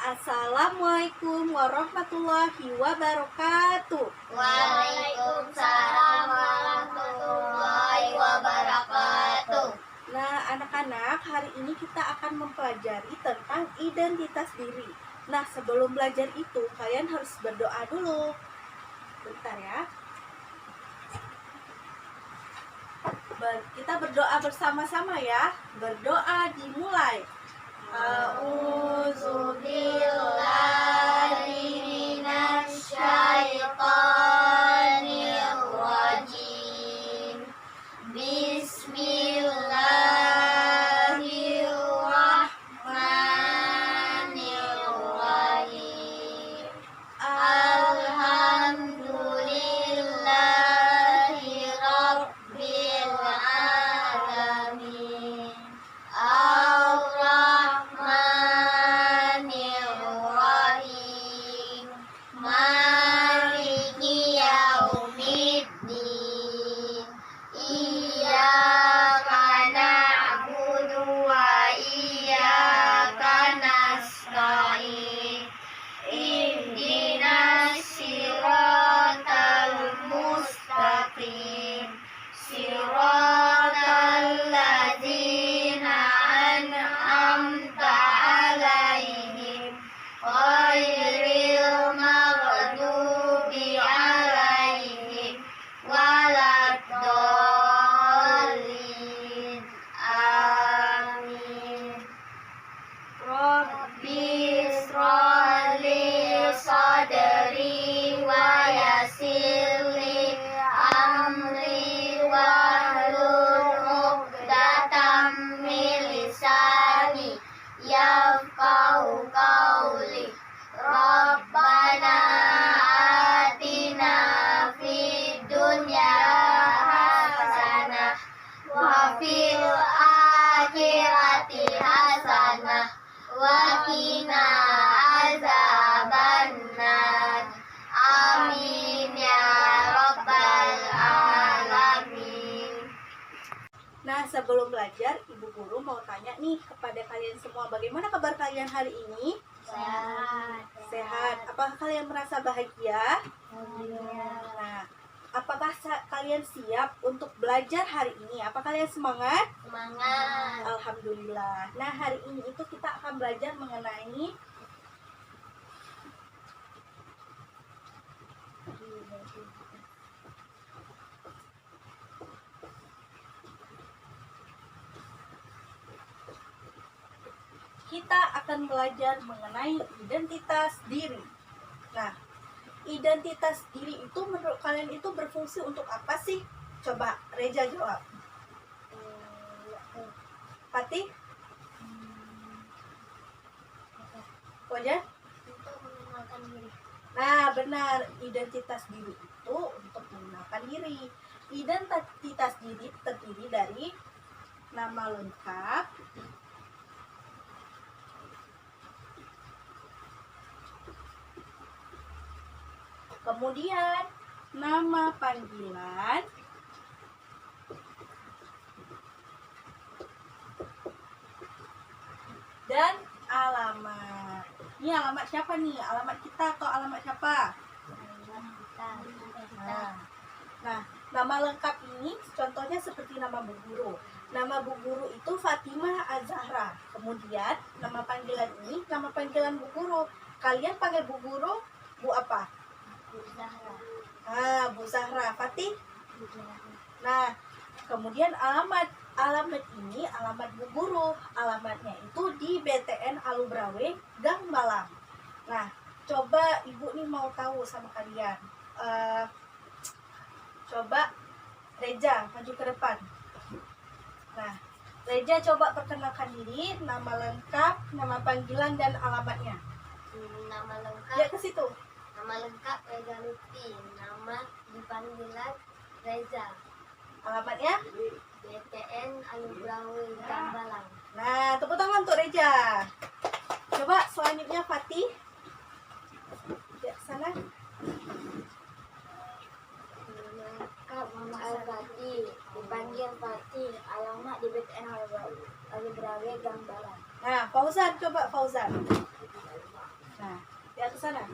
Assalamualaikum warahmatullahi wabarakatuh. Waalaikumsalam warahmatullahi wabarakatuh. Nah, anak-anak, hari ini kita akan mempelajari tentang identitas diri. Nah, sebelum belajar itu, kalian harus berdoa dulu. Bentar ya. Kita berdoa bersama-sama ya. Berdoa dimulai. A'udzubillahi minasyaitonir rajim. Bismillahirrahmanirrahim. Alhamdulillahi rabbil alamin. Ar-Rahmanir-Rahim. Maliki yaumiddin. Iyyaka na'budu wa iyyaka nasta'in. Ihdinas siratal mustaqim. Siratal ladzina an'amta 'alaihim ghairil maghdubi 'alaihim waladdallin. Amin. Rabbi ishrah li sadri wa yassir li amri wahlul 'uqdatam min lisani yafqahu qawli. Rabbana atina fid dunya hasanah wa fil akhirati hasanah wa qina azabannar. Amin ya rabbal alamin. Nah, sebelum belajar, Ibu Guru mau tanya nih kepada kalian semua, bagaimana kabar kalian hari ini? Sehat. Apakah kalian merasa bahagia? Nah, apakah kalian siap untuk belajar hari ini? Apa kalian semangat? Semangat. Alhamdulillah. Nah, hari ini itu kita akan belajar mengenai identitas diri. Nah, identitas diri itu menurut kalian itu berfungsi untuk apa sih? Coba Reja jawab. Fatih? Koja? Untuk mengenalkan diri. Nah, benar. Identitas diri itu untuk mengenalkan diri. Identitas diri terdiri dari nama lengkap, kemudian nama panggilan, dan alamat. Ini alamat siapa nih? Alamat kita atau alamat siapa? Nah, nama lengkap ini contohnya seperti nama Bu Guru. Nama Bu Guru itu Fatimah Az-Zahra. Kemudian nama panggilan ini nama panggilan Bu Guru. Kalian panggil Bu Guru Bu apa? Bu Zahra. Bu Zahra. Fatih? Nah, kemudian alamat ini alamat Bu Guru. Alamatnya itu di BTN Alubrawe, Gang Balang. Nah, coba Ibu nih mau tahu sama kalian. Coba Reja maju ke depan. Nah, Reja coba perkenalkan diri, nama lengkap, nama panggilan, dan alamatnya. Nama lengkap. Lihat ke situ. Nama lengkap Reza Lutfi. Nama di panggilan Reza. Alamatnya? BTN Alubrawe Gambalang. Nah, tepuk tangan untuk Reja. Coba selanjutnya Fatih. Ya, sana. Lengkap Muhammad Al-Fatih. Dipanggil Fatih. Alamat di BTN Alubrawe Gambalang. Nah, Fauzan, coba Fauzan. Nah, di atas sana.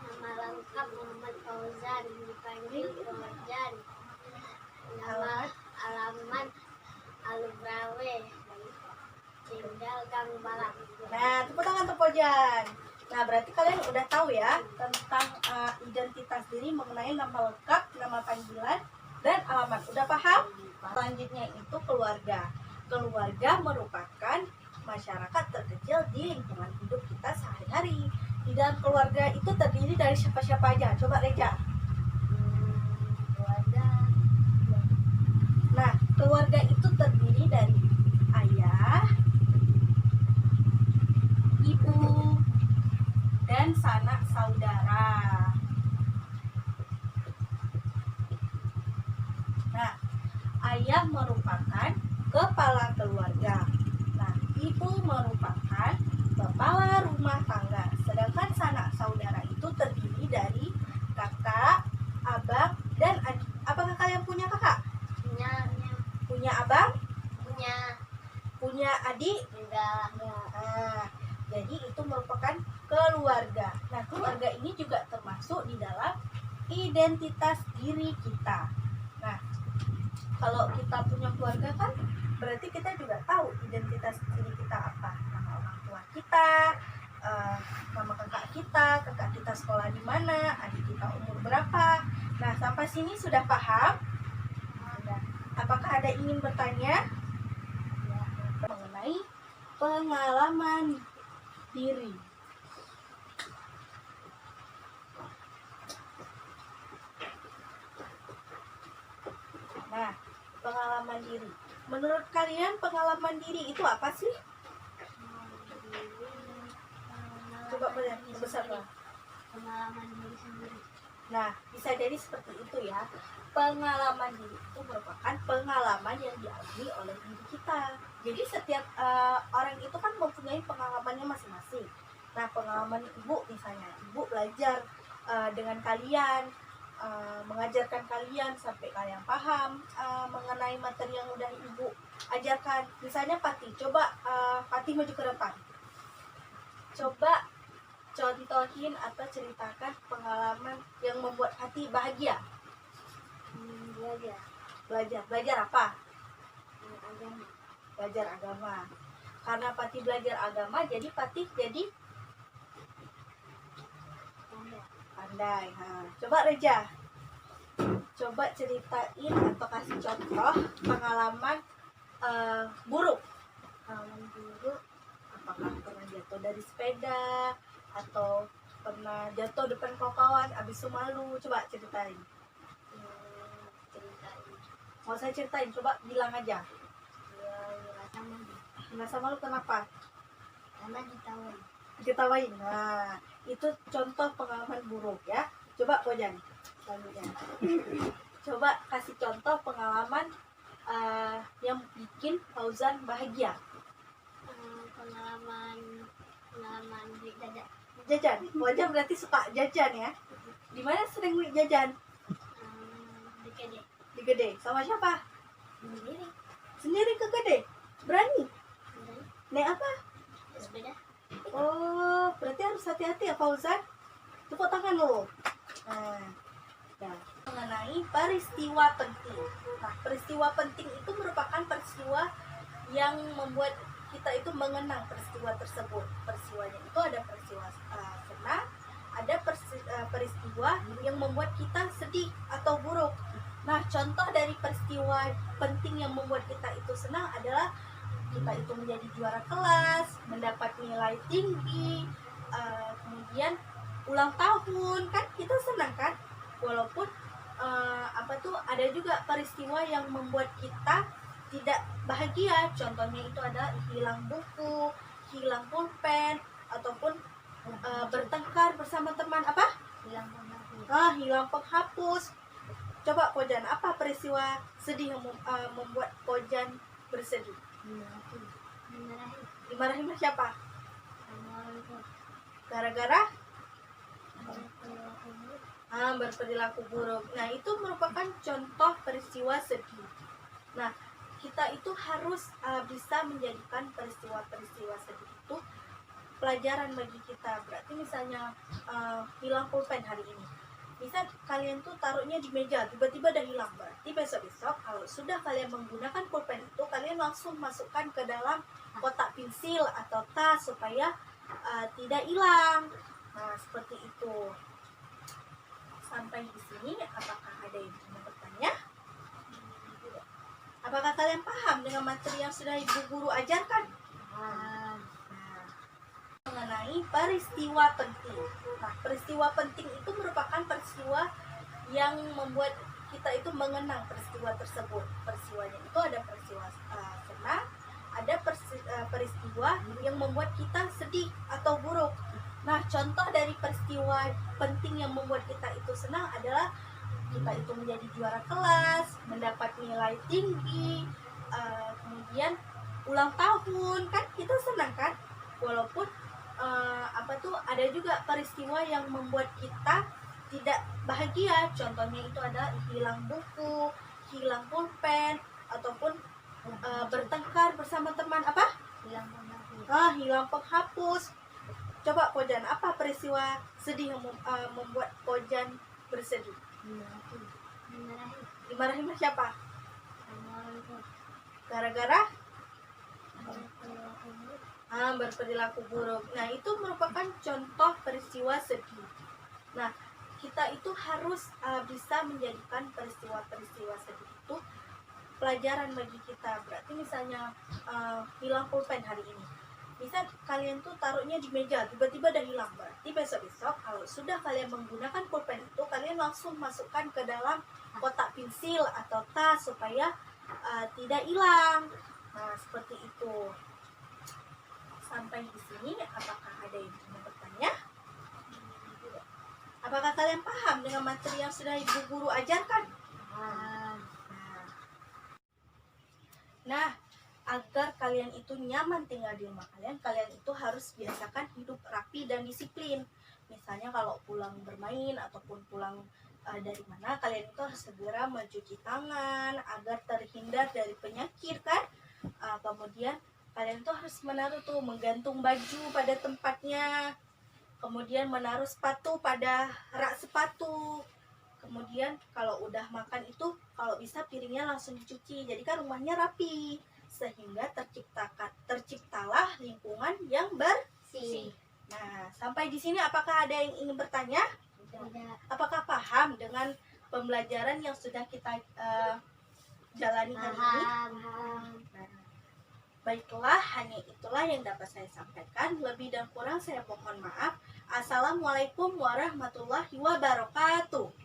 Nama lengkap Muhammad Fauzan, dipanggil Fauzan. Nama alamat Alubrawe, tinggal Gang Balak. Nah, tepuk tangan untuk Pojan. Nah, berarti kalian udah tahu ya tentang identitas diri mengenai nama lengkap, nama panggilan, dan alamat. Udah paham? Selanjutnya itu keluarga. Keluarga merupakan masyarakat terkecil di lingkungan hidup kita sehari-hari. Di dalam keluarga itu terdiri dari siapa-siapa aja? Coba Reja. Keluarga. Nah, keluarga itu terdiri dari ayah, ibu, dan sanak saudara. Nah, ayah merupakan kepala keluarga. Nah, ibu merupakan kepala rumah tangga. Sedangkan sanak saudara itu terdiri dari kakak, abang, dan adik. Apakah kalian punya kakak? Punya abang? Punya adik? Enggak. Nah, jadi itu merupakan keluarga. Nah, keluarga ini juga termasuk di dalam identitas diri kita. Nah, kalau kita punya keluarga kan berarti kita juga tahu identitas diri kita apa. Nama orang tua kita, nama kakak kita sekolah di mana, adik kita umur berapa. Nah, sampai sini sudah paham? Sudah. Apakah ada ingin bertanya mengenai pengalaman diri? Nah, pengalaman diri. Menurut kalian pengalaman diri itu apa sih? Coba besar lah. Pengalaman diri sendiri. Nah, bisa jadi seperti itu ya. Pengalaman diri itu merupakan pengalaman yang dialami oleh diri kita. Jadi setiap orang itu kan mempunyai pengalamannya masing-masing. Nah, pengalaman ibu misalnya, ibu belajar dengan kalian, mengajarkan kalian sampai kalian paham mengenai materi yang udah ibu ajarkan. Misalnya Pati, coba Pati maju ke depan. Coba contohin atau ceritakan pengalaman yang membuat hati bahagia. Belajar apa? Agama. Belajar agama. Karena Pati belajar agama, jadi Pati jadi pandai. Nah, coba Reja, coba ceritain atau kasih contoh pengalaman buruk. Pengalaman buruk. Apakah pernah jatuh dari sepeda atau pernah jatuh depan kawan abis itu malu? Coba ceritain. Mau saya ceritain, coba bilang aja. Merasa malu kenapa? Karena Diketawain. Nah, itu contoh pengalaman buruk ya. Coba Pojan selanjutnya. Coba kasih contoh pengalaman yang bikin Fauzan bahagia. pengalaman beli Jajan. Pojan berarti suka jajan ya. Di mana sering beli jajan? di KD. Di Gede. Sama siapa? Sendiri. Sendiri ke Gede. Berani? Naik apa? Sepeda. Oh, berarti harus hati-hati ya Fauzan. Tepuk tangan lo. Nah, mengenai peristiwa penting. Nah, peristiwa penting itu merupakan peristiwa yang membuat kita itu mengenang peristiwa tersebut. Peristiwanya itu ada peristiwa senang, ada peristiwa yang membuat kita sedih atau buruk. Nah, contoh dari peristiwa penting yang membuat kita itu senang adalah kita itu menjadi juara kelas, mendapat nilai tinggi, kemudian ulang tahun, kan kita senang kan? Walaupun ada juga peristiwa yang membuat kita tidak bahagia. Contohnya itu adalah hilang buku, hilang pulpen, ataupun bertengkar bersama teman. Apa? Hilang penghapus. Coba Pojan, apa peristiwa sedih yang membuat Pojan bersedih? Dimarahin sama siapa? Gara-gara berperilaku buruk. Nah, itu merupakan contoh peristiwa sedih. Nah, kita itu harus bisa menjadikan peristiwa-peristiwa sedih itu pelajaran bagi kita. Berarti misalnya hilang pulpen hari ini, bisa kalian tuh taruhnya di meja, tiba-tiba udah hilang. Berarti besok-besok kalau sudah kalian menggunakan pulpen itu, kalian langsung masukkan ke dalam kotak pensil atau tas supaya tidak hilang. Nah, seperti itu. Sampai di sini, apakah ada yang mau bertanya? Apakah kalian paham dengan materi yang sudah ibu guru ajarkan? Nah, mengenai peristiwa penting. Nah, peristiwa penting itu merupakan peristiwa yang membuat kita itu mengenang peristiwa tersebut. Peristiwanya itu ada peristiwa senang, ada peristiwa yang membuat kita sedih atau buruk. Nah, contoh dari peristiwa penting yang membuat kita itu senang adalah kita itu menjadi juara kelas, mendapat nilai tinggi, kemudian ulang tahun, kan kita senang kan? Walaupun ada juga peristiwa yang membuat kita tidak bahagia. Contohnya itu adalah hilang buku, hilang pulpen, ataupun bertengkar bersama teman hilang penghapus. Coba Pojan, apa peristiwa sedih yang membuat Pojan bersedih? Dimarahin sama siapa? Gara-gara berperilaku buruk. Nah, itu merupakan contoh peristiwa sedih. Nah, kita itu harus bisa menjadikan peristiwa-peristiwa sedih itu pelajaran bagi kita. Berarti misalnya hilang pulpen hari ini, bisa kalian tuh taruhnya di meja, tiba-tiba udah hilang. Berarti besok-besok kalau sudah kalian menggunakan pulpen itu, kalian langsung masukkan ke dalam kotak pensil atau tas supaya tidak hilang. Nah, seperti itu. Sampai di sini, apakah ada yang mau bertanya? Apakah kalian paham dengan materi yang sudah ibu guru ajarkan? Nah, agar kalian itu nyaman tinggal di rumah kalian itu harus biasakan hidup rapi dan disiplin. Misalnya kalau pulang bermain ataupun pulang dari mana, kalian itu harus segera mencuci tangan agar terhindar dari penyakit kan. Kemudian kalian tuh harus menggantung baju pada tempatnya, kemudian menaruh sepatu pada rak sepatu. Kemudian kalau udah makan itu, kalau bisa piringnya langsung dicuci, jadi kan rumahnya rapi, sehingga terciptalah lingkungan yang bersih. Nah, sampai di sini apakah ada yang ingin bertanya? Tidak. Apakah paham dengan pembelajaran yang sudah kita jalani hari ini? Nah, baiklah, hanya itulah yang dapat saya sampaikan. Lebih dan kurang saya mohon maaf. Assalamualaikum warahmatullahi wabarakatuh.